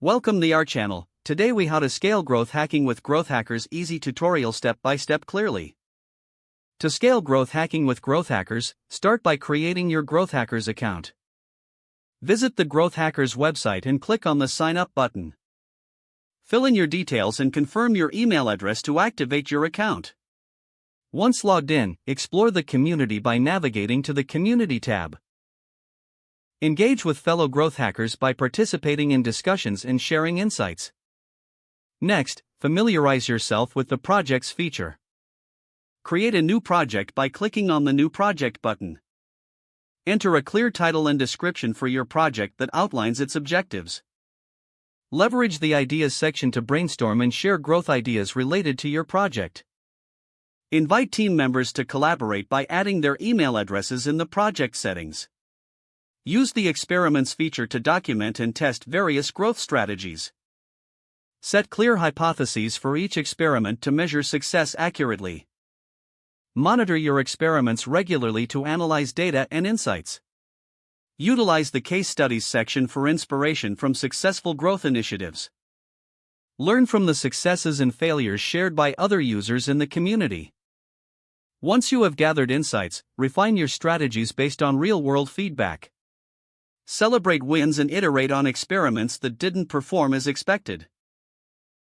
Welcome to our channel. Today we how to scale growth hacking with GrowthHackers easy tutorial step by step clearly. To scale growth hacking with GrowthHackers, start by creating your GrowthHackers account. Visit the GrowthHackers website and click on the sign up button. Fill in your details and confirm your email address to activate your account. Once logged in, explore the community by navigating to the Community tab. Engage with fellow growth hackers by participating in discussions and sharing insights. Next, familiarize yourself with the project's feature. Create a new project by clicking on the New Project button. Enter a clear title and description for your project that outlines its objectives. Leverage the Ideas section to brainstorm and share growth ideas related to your project. Invite team members to collaborate by adding their email addresses in the project settings. Use the Experiments feature to document and test various growth strategies. Set clear hypotheses for each experiment to measure success accurately. Monitor your experiments regularly to analyze data and insights. Utilize the Case Studies section for inspiration from successful growth initiatives. Learn from the successes and failures shared by other users in the community. Once you have gathered insights, refine your strategies based on real-world feedback. Celebrate wins and iterate on experiments that didn't perform as expected.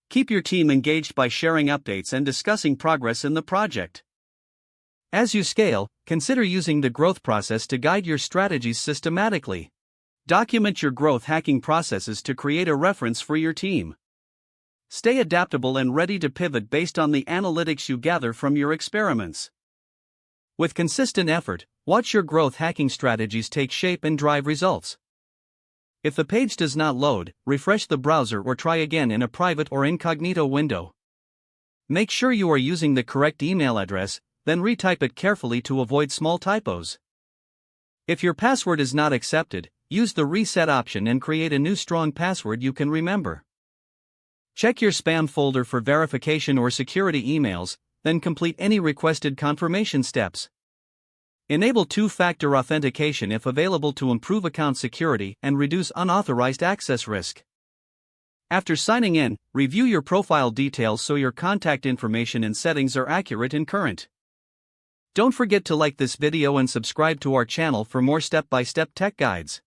Keep your team engaged by sharing updates and discussing progress in the project. As you scale, consider using the growth process to guide your strategies systematically. Document your growth hacking processes to create a reference for your team. Stay adaptable and ready to pivot based on the analytics you gather from your experiments. With consistent effort, watch your growth hacking strategies take shape and drive results. If the page does not load, refresh the browser or try again in a private or incognito window. Make sure you are using the correct email address, then retype it carefully to avoid small typos. If your password is not accepted, use the reset option and create a new strong password you can remember. Check your spam folder for verification or security emails, then complete any requested confirmation steps. Enable two-factor authentication if available to improve account security and reduce unauthorized access risk. After signing in, review your profile details so your contact information and settings are accurate and current. Don't forget to like this video and subscribe to our channel for more step-by-step tech guides.